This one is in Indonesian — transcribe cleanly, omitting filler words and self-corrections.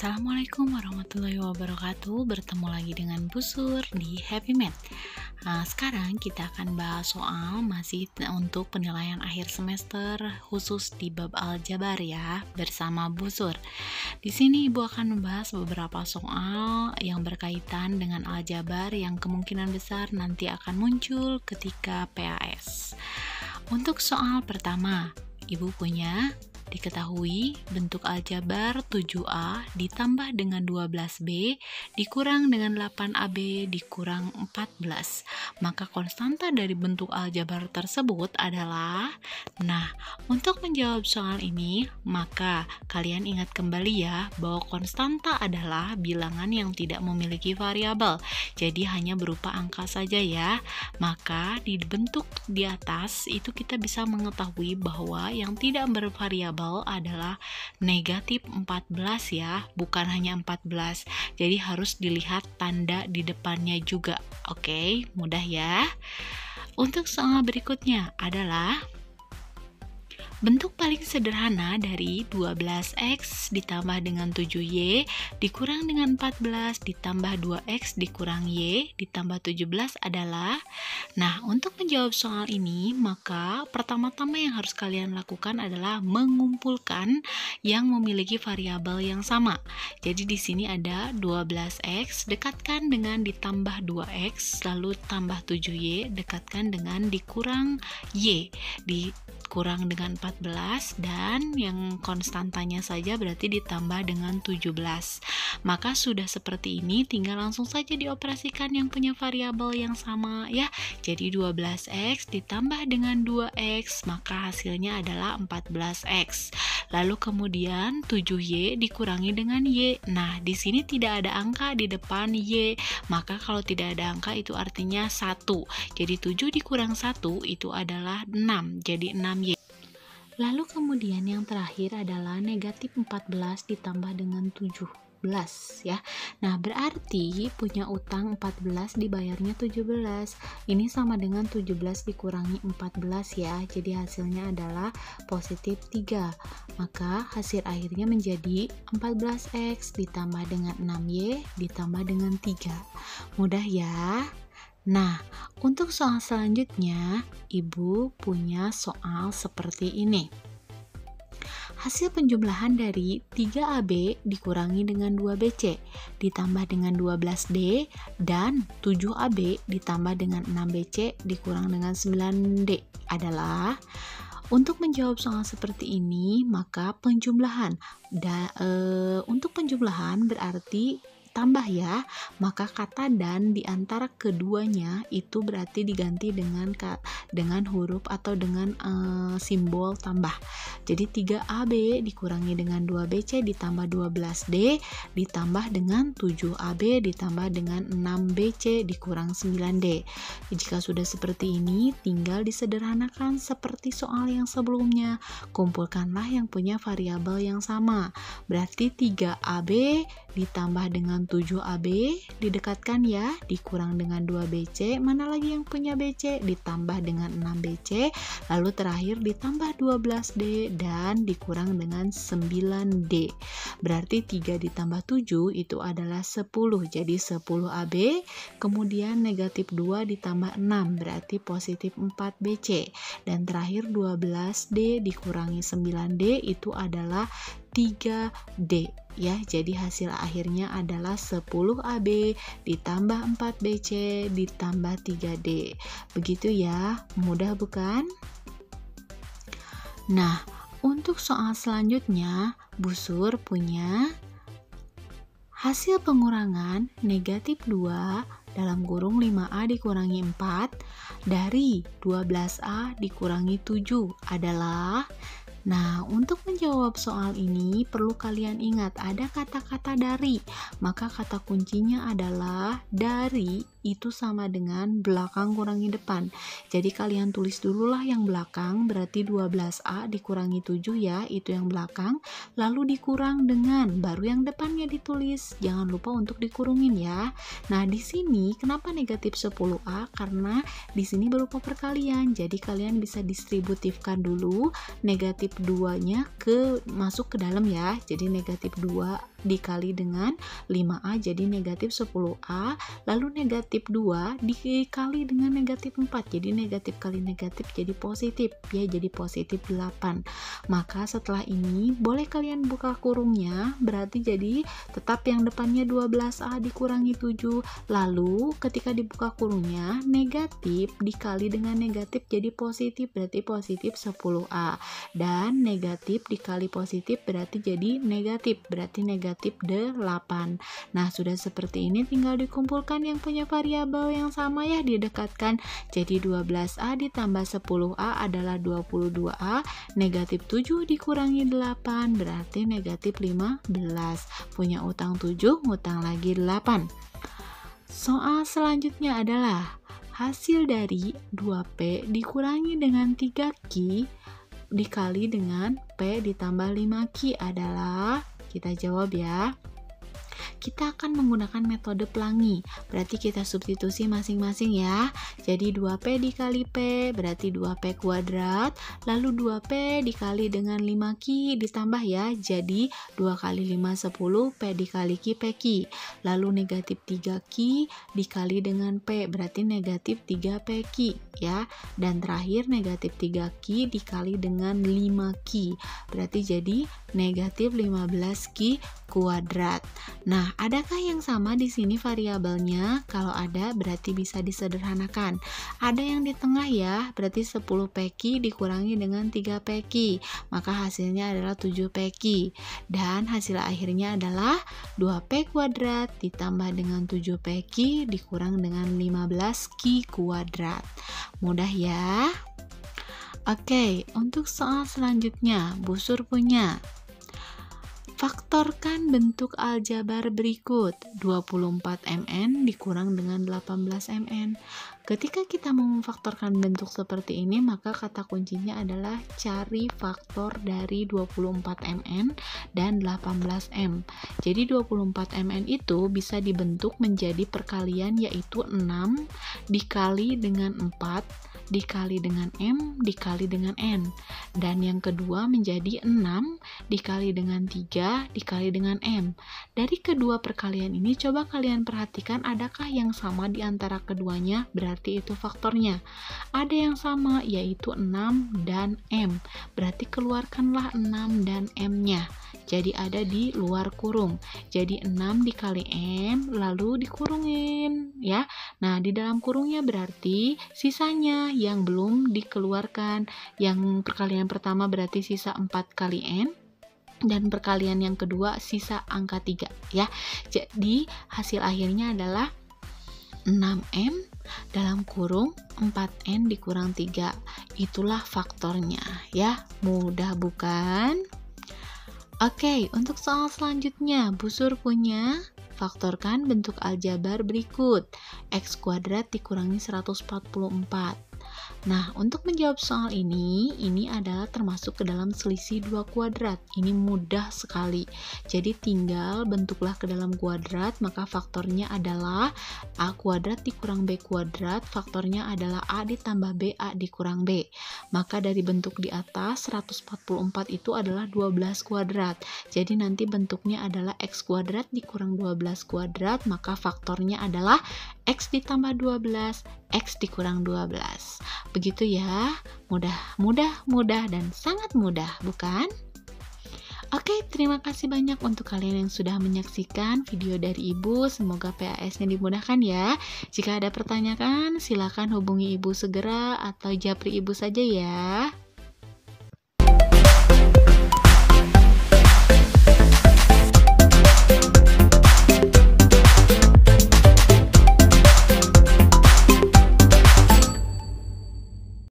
Assalamualaikum warahmatullahi wabarakatuh. Bertemu lagi dengan Busur di Happy Math. Sekarang kita akan bahas soal masih untuk penilaian akhir semester khusus di bab aljabar ya, bersama Busur. Di sini Ibu akan membahas beberapa soal yang berkaitan dengan aljabar yang kemungkinan besar nanti akan muncul ketika PAS. Untuk soal pertama, Ibu punya diketahui bentuk aljabar 7A ditambah dengan 12B dikurang dengan 8AB dikurang 14. Maka konstanta dari bentuk aljabar tersebut adalah, untuk menjawab soal ini, maka kalian ingat kembali ya bahwa konstanta adalah bilangan yang tidak memiliki variabel. Jadi hanya berupa angka saja ya. Maka di bentuk di atas itu kita bisa mengetahui bahwa yang tidak bervariabel adalah negatif 14 ya, bukan hanya 14. Jadi harus dilihat tanda di depannya juga. Oke, mudah ya. Untuk soal berikutnya adalah bentuk paling sederhana dari 12x ditambah dengan 7y dikurang dengan 14 ditambah 2x dikurang y ditambah 17 adalah, untuk menjawab soal ini, maka pertama-tama yang harus kalian lakukan adalah mengumpulkan yang memiliki variabel yang sama. Jadi di sini ada 12x, dekatkan dengan ditambah 2x, lalu tambah 7y, dekatkan dengan dikurang y, dikurang dengan 14, dan yang konstantanya saja berarti ditambah dengan 17. Maka sudah seperti ini, tinggal langsung saja dioperasikan yang punya variabel yang sama ya. Jadi 12x ditambah dengan 2x, maka hasilnya adalah 14x. Lalu kemudian 7y dikurangi dengan y. Nah, di sini tidak ada angka di depan y, maka kalau tidak ada angka itu artinya 1. Jadi 7 dikurang 1 itu adalah 6, jadi 6y. Lalu kemudian yang terakhir adalah negatif 14 ditambah dengan 17 ya. Nah, berarti punya utang 14 dibayarnya 17. Ini sama dengan 17 dikurangi 14 ya. Jadi hasilnya adalah positif 3. Maka hasil akhirnya menjadi 14x ditambah dengan 6y ditambah dengan 3. Mudah ya. Untuk soal selanjutnya, Ibu punya soal seperti ini. Hasil penjumlahan dari 3AB dikurangi dengan 2BC ditambah dengan 12D dan 7AB ditambah dengan 6BC dikurang dengan 9D adalah, untuk menjawab soal seperti ini, maka penjumlahan untuk penjumlahan berarti tambah ya, maka kata dan di antara keduanya itu berarti diganti dengan huruf atau dengan simbol tambah. Jadi 3AB dikurangi dengan 2BC ditambah 12D ditambah dengan 7AB ditambah dengan 6BC dikurang 9D. Jika sudah seperti ini, tinggal disederhanakan seperti soal yang sebelumnya. Kumpulkanlah yang punya variabel yang sama. Berarti 3AB ditambah dengan 7AB didekatkan ya, dikurang dengan 2BC, mana lagi yang punya BC, ditambah dengan 6BC, lalu terakhir ditambah 12D dan dikurang dengan 9D. Berarti 3 ditambah 7 itu adalah 10, jadi 10AB, kemudian negatif 2 ditambah 6 berarti positif 4BC, dan terakhir 12D dikurangi 9D itu adalah 3D ya. Jadi hasil akhirnya adalah 10AB ditambah 4BC ditambah 3D. Begitu ya, mudah bukan? Untuk soal selanjutnya, Busur punya hasil pengurangan negatif 2 dalam kurung 5A dikurangi 4 dari 12A dikurangi 7 adalah. Untuk menjawab soal ini perlu kalian ingat ada kata-kata dari, maka kata kuncinya adalah dari itu sama dengan belakang kurangi depan. Jadi kalian tulis dululah yang belakang, berarti 12A dikurangi 7 ya, itu yang belakang. Lalu dikurang dengan, baru yang depannya ditulis. Jangan lupa untuk dikurungin ya. Nah, di sini kenapa negatif 10A? Karena di sini berupa perkalian. Jadi kalian bisa distributifkan dulu negatif 2-nya masuk ke dalam ya. Jadi negatif 2 dikali dengan 5A jadi negatif 10A, lalu negatif 2 dikali dengan negatif 4 jadi negatif kali negatif jadi positif ya, jadi positif 8. Maka setelah ini boleh kalian buka kurungnya, berarti jadi tetap yang depannya 12A dikurangi 7, lalu ketika dibuka kurungnya negatif dikali dengan negatif jadi positif, berarti positif 10A, dan negatif dikali positif berarti jadi negatif, berarti negatif 8. Nah, sudah seperti ini tinggal dikumpulkan yang punya variabel yang sama ya, didekatkan. Jadi 12A ditambah 10A adalah 22A, negatif 7 dikurangi 8 berarti negatif 15. Punya utang 7, utang lagi 8. Soal selanjutnya adalah hasil dari 2P dikurangi dengan 3Q dikali dengan P ditambah 5Q adalah, kita jawab ya. Kita akan menggunakan metode pelangi, berarti kita substitusi masing-masing ya. Jadi 2P dikali P berarti 2P kuadrat, lalu 2P dikali dengan 5Q ditambah ya, jadi 2 kali 5 10, P dikali Q PQ, lalu negatif 3Q dikali dengan P berarti negatif 3PQ ya, dan terakhir negatif 3Q dikali dengan 5Q berarti jadi negatif 15Q kuadrat. Nah, adakah yang sama di sini variabelnya? Kalau ada berarti bisa disederhanakan. Ada yang di tengah ya, berarti 10PQ dikurangi dengan 3PQ, maka hasilnya adalah 7PQ. Dan hasil akhirnya adalah 2P kuadrat ditambah dengan 7PQ dikurang dengan 15Q kuadrat. Mudah ya? Oke, untuk soal selanjutnya, Busur punya. Faktorkan bentuk aljabar berikut. 24mn dikurang dengan 18mn. Ketika kita mau memfaktorkan bentuk seperti ini, maka kata kuncinya adalah cari faktor dari 24mn dan 18m. Jadi 24mn itu bisa dibentuk menjadi perkalian, yaitu 6 dikali dengan 4 dikali dengan M dikali dengan N, dan yang kedua menjadi 6 dikali dengan 3 dikali dengan M. Dari kedua perkalian ini coba kalian perhatikan, adakah yang sama di antara keduanya? Berarti itu faktornya. Ada yang sama, yaitu 6 dan M, berarti keluarkanlah 6 dan M nya, jadi ada di luar kurung. Jadi 6 dikali M lalu dikurungin ya. Nah, di dalam kurungnya berarti sisanya yang belum dikeluarkan. Yang perkalian pertama berarti sisa 4 kali N, dan perkalian yang kedua sisa angka 3 ya. Jadi hasil akhirnya adalah 6M dalam kurung 4N dikurang 3. Itulah faktornya ya. Mudah bukan? Oke, untuk soal selanjutnya, Busur punya. Faktorkan bentuk aljabar berikut. X kuadrat dikurangi 144. Nah, untuk menjawab soal ini adalah termasuk ke dalam selisih 2 kuadrat. Ini mudah sekali. Jadi tinggal bentuklah ke dalam kuadrat, maka faktornya adalah A kuadrat dikurang B kuadrat, faktornya adalah A ditambah B, A dikurang B. Maka dari bentuk di atas, 144 itu adalah 12 kuadrat. Jadi nanti bentuknya adalah X kuadrat dikurang 12 kuadrat, maka faktornya adalah X ditambah 12, X dikurang 12. Begitu ya, mudah dan sangat mudah, bukan? Oke, terima kasih banyak untuk kalian yang sudah menyaksikan video dari Ibu. Semoga PAS-nya dimudahkan ya. Jika ada pertanyaan, silakan hubungi Ibu segera atau japri Ibu saja ya.